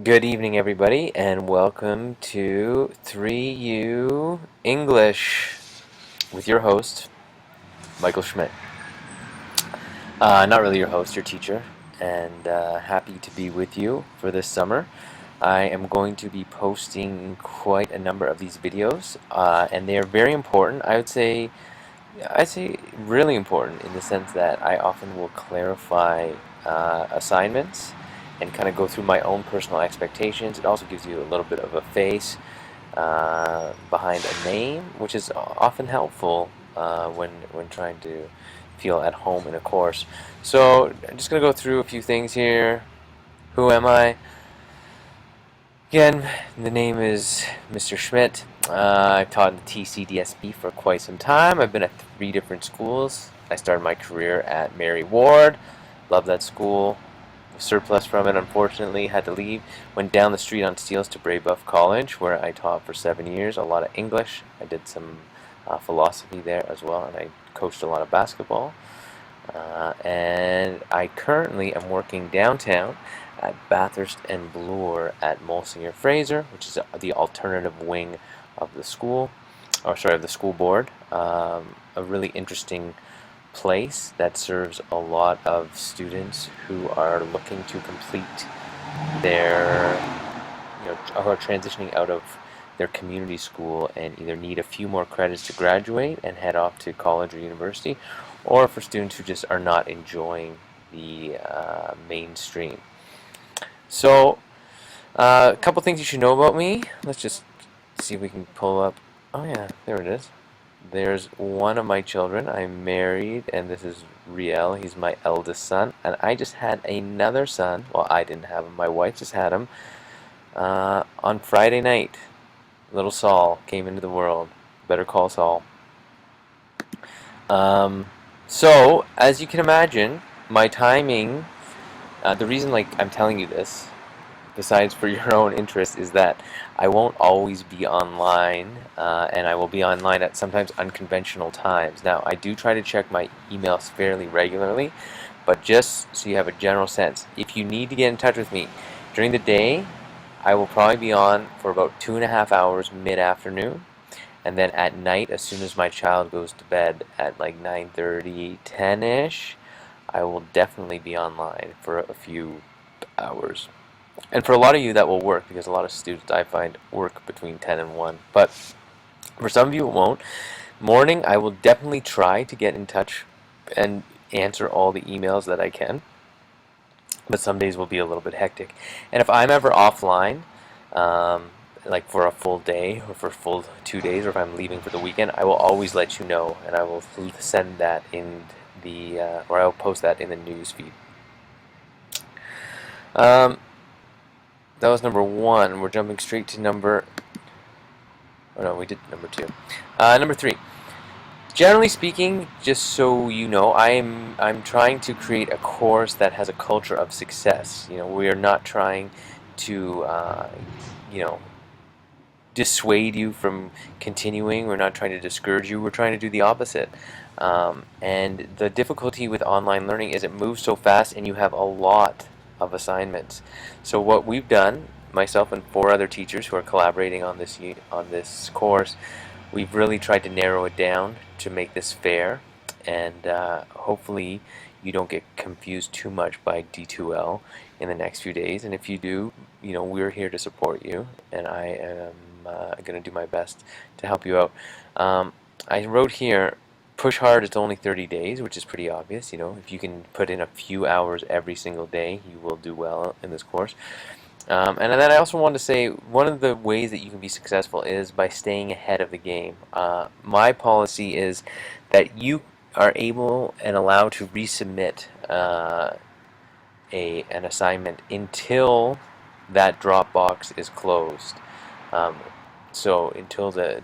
Good evening, everybody, and welcome to 3U English with your host, Michael Schmidt. Not really your host, your teacher, and happy to be with you for this summer. I am going to be posting quite a number of these videos, and they are very important. I'd say really important in the sense that I often will clarify assignments and kind of go through my own personal expectations. It also gives you a little bit of a face behind a name, which is often helpful when trying to feel at home in a course. So I'm just going to go through a few things here. Who am I? Again, the name is Mr. Schmidt. I've taught in the TCDSB for quite some time. I've been at 3 different schools. I started my career at Mary Ward. Love that school. Surplus from it, unfortunately, had to leave. Went down the street on Steeles to Brébeuf College, where I taught for 7 years. A lot of English. I did some philosophy there as well, and I coached a lot of basketball. And I currently am working downtown at Bathurst and Bloor at Monsignor Fraser, which is the alternative wing of the school, or sorry, of the school board. A really interesting place that serves a lot of students who are looking to complete their, who are transitioning out of their community school and either need a few more credits to graduate and head off to college or university, or for students who just are not enjoying the mainstream. So, a couple things you should know about me. Let's just see if we can pull up. Oh yeah, there it is. There's one of my children. I'm married, and this is Riel. He's my eldest son. And I just had another son. Well, I didn't have him. My wife just had him on Friday night. Little Saul came into the world. Better call Saul. So, as you can imagine, my timing, the reason I'm telling you this, besides for your own interest, is that I won't always be online, and I will be online at sometimes unconventional times. Now, I do try to check my emails fairly regularly, but just so you have a general sense, if you need to get in touch with me during the day, I will probably be on for about 2.5 hours mid-afternoon, and then at night, as soon as my child goes to bed at like 9:30, 10-ish, I will definitely be online for a few hours. And for a lot of you that will work, because a lot of students I find work between 10 and 1. But for some of you it won't. Morning, I will definitely try to get in touch and answer all the emails that I can. But some days will be a little bit hectic. And if I'm ever offline, like for a full day or for full 2 days, or if I'm leaving for the weekend, I will always let you know, and I will send that in the, or I'll post that in the news feed. That was number 1. We're jumping straight to number... Oh no, we did number 2. Number 3. Generally speaking, just so you know, I'm trying to create a course that has a culture of success. We are not trying to, dissuade you from continuing. We're not trying to discourage you. We're trying to do the opposite. And the difficulty with online learning is it moves so fast, and you have a lot of assignments. So what we've done, myself and 4 other teachers who are collaborating on this course, we've really tried to narrow it down to make this fair, and hopefully you don't get confused too much by D2L in the next few days. And if you do, we're here to support you, and I am going to do my best to help you out. I wrote here, push hard, it's only 30 days, which is pretty obvious. If you can put in a few hours every single day, you will do well in this course. And then I also want to say, one of the ways that you can be successful is by staying ahead of the game. My policy is that you are able and allowed to resubmit an assignment until that Dropbox is closed. So until the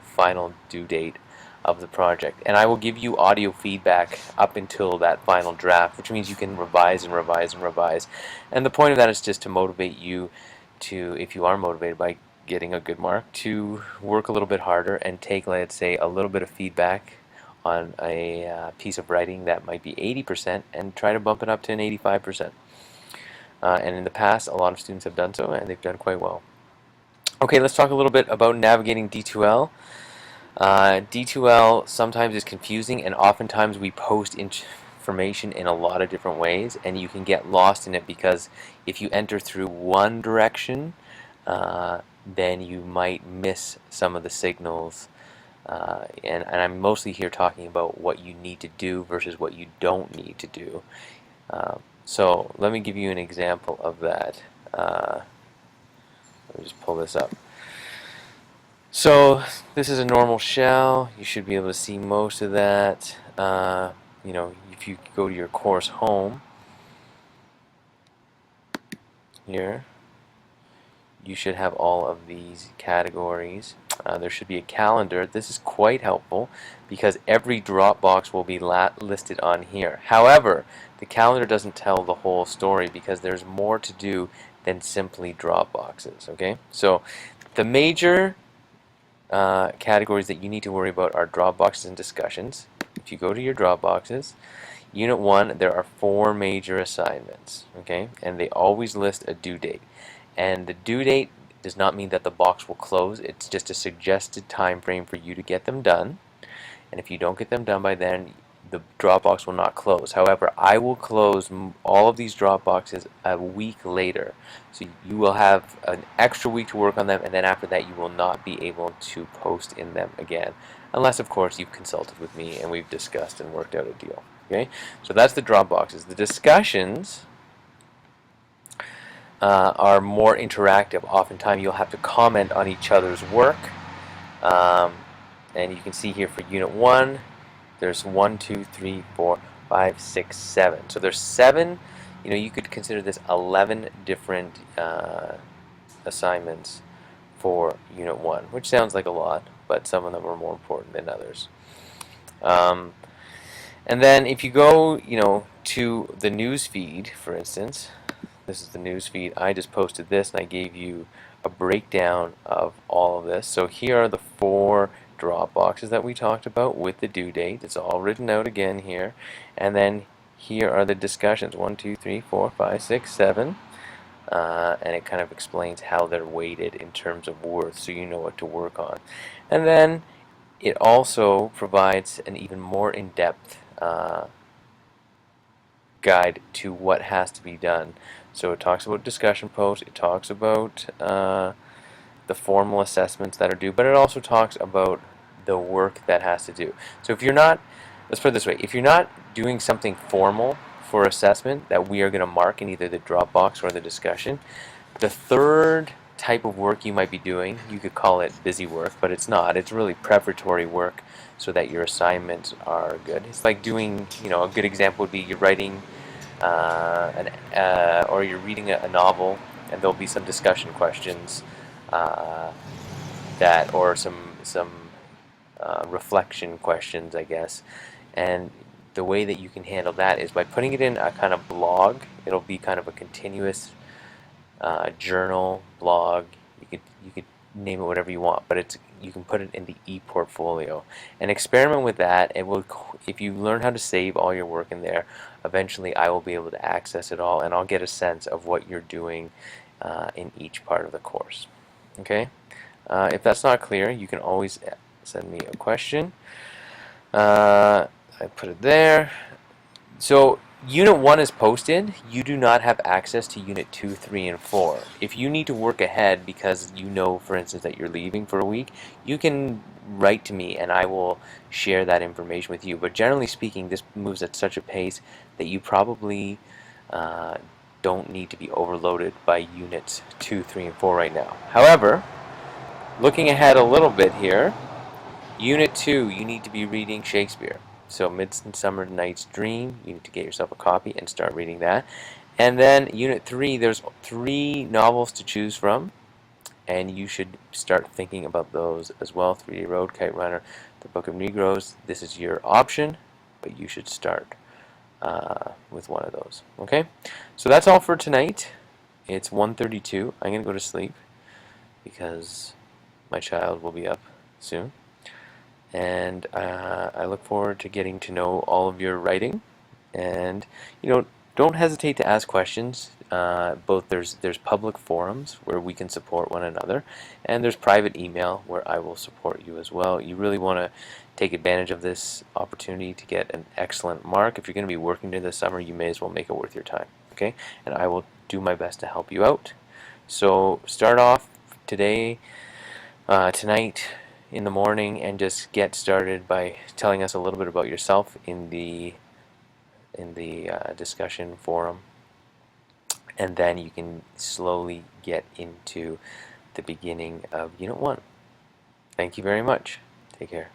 final due date of the project. And I will give you audio feedback up until that final draft, which means you can revise and revise and revise. And the point of that is just to motivate you to, if you are motivated by getting a good mark, to work a little bit harder and take, let's say, a little bit of feedback on a piece of writing that might be 80% and try to bump it up to an 85%. and in the past, a lot of students have done so, and they've done quite well. Okay, let's talk a little bit about navigating D2L. D2L sometimes is confusing, and oftentimes we post information in a lot of different ways, and you can get lost in it because if you enter through one direction, then you might miss some of the signals. And I'm mostly here talking about what you need to do versus what you don't need to do. So let me give you an example of that. Let me just pull this up. So this is a normal shell. You should be able to see most of that. If you go to your course home here, you should have all of these categories. There should be a calendar. This is quite helpful because every Dropbox will be listed on here. However, the calendar doesn't tell the whole story because there's more to do than simply Dropboxes. Okay, so the major categories that you need to worry about are Dropboxes and discussions. If you go to your Dropboxes, Unit 1, there are 4 major assignments, okay, and they always list a due date. And the due date does not mean that the box will close. It's just a suggested time frame for you to get them done. And if you don't get them done by then, the Dropbox will not close. However, I will close all of these Dropboxes a week later. So you will have an extra week to work on them, and then after that you will not be able to post in them again. Unless, of course, you've consulted with me and we've discussed and worked out a deal. Okay? So that's the Dropboxes. The discussions are more interactive. Oftentimes you'll have to comment on each other's work. And you can see here for Unit 1, there's 1, 2, 3, 4, 5, 6, 7. So there's 7, you could consider this 11 different assignments for Unit 1, which sounds like a lot, but some of them are more important than others. And then if you go, to the news feed, for instance, this is the news feed. I just posted this and I gave you a breakdown of all of this. So here are the 4 Dropboxes that we talked about with the due date. It's all written out again here. And then here are the discussions, 1, 2, 3, 4, 5, 6, 7. And it kind of explains how they're weighted in terms of worth, so you know what to work on. And then it also provides an even more in-depth guide to what has to be done. So it talks about discussion posts, it talks about the formal assessments that are due, but it also talks about the work that has to do. So if you're not, let's put it this way, if you're not doing something formal for assessment that we are going to mark in either the Dropbox or the discussion, the third type of work you might be doing, you could call it busy work, but it's not. It's really preparatory work so that your assignments are good. It's like doing, a good example would be you're writing or you're reading a novel, and there'll be some discussion questions or some reflection questions, I guess. And the way that you can handle that is by putting it in a kind of blog. It'll be kind of a continuous journal, blog. You could name it whatever you want, but you can put it in the e-portfolio and experiment with that. If you learn how to save all your work in there, eventually I will be able to access it all, and I'll get a sense of what you're doing in each part of the course. Okay. If that's not clear, you can always send me a question. I put it there. So Unit 1 is posted. You do not have access to Unit 2, 3, and 4. If you need to work ahead because for instance, that you're leaving for a week, you can write to me and I will share that information with you. But generally speaking, this moves at such a pace that you probably don't need to be overloaded by Units 2, 3, and 4 right now. However, looking ahead a little bit here, Unit 2, you need to be reading Shakespeare. So Midsummer Night's Dream, you need to get yourself a copy and start reading that. And then Unit 3, there's 3 novels to choose from, and you should start thinking about those as well. 3-Day Road, Kite Runner, The Book of Negroes. This is your option, but you should start with one of those. Okay? So that's all for tonight. It's 1:32. I'm going to go to sleep because my child will be up soon. And I look forward to getting to know all of your writing. And, don't hesitate to ask questions. Both there's public forums where we can support one another, and there's private email where I will support you as well. You really want to take advantage of this opportunity to get an excellent mark. If you're going to be working during the summer, you may as well make it worth your time. Okay, and I will do my best to help you out. So start off today, tonight, in the morning, and just get started by telling us a little bit about yourself in the discussion forum, and then you can slowly get into the beginning of Unit 1. Thank you very much. Take care.